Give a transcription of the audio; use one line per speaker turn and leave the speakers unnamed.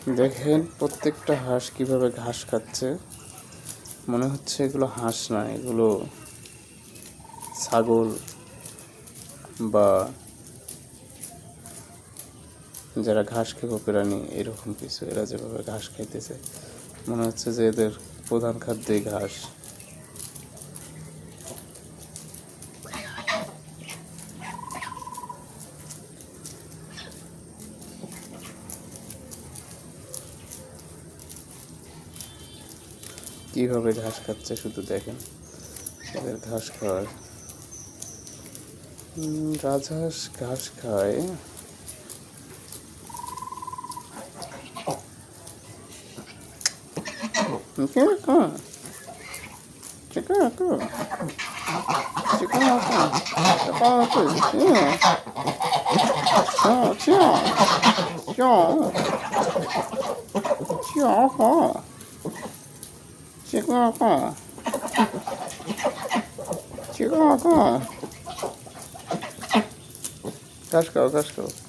দেখেন প্রত্যেকটা হাঁস কিভাবে ঘাস খাচ্ছে। মনে হচ্ছে এগুলো হাঁস না, এগুলো ছাগল বা যারা ঘাস খেকো প্রাণী এরকম কিছু। এরা যেভাবে ঘাস খাইতেছে মনে হচ্ছে যে এদের প্রধান খাদ্যই ঘাস। কিভাবে ঘাস খাচ্ছে শুধু দেখেন, এদের ঘাস খাওয়ার। রাজহাঁস ঘাস খায়। ঘাস খাও, ঘাস খাও।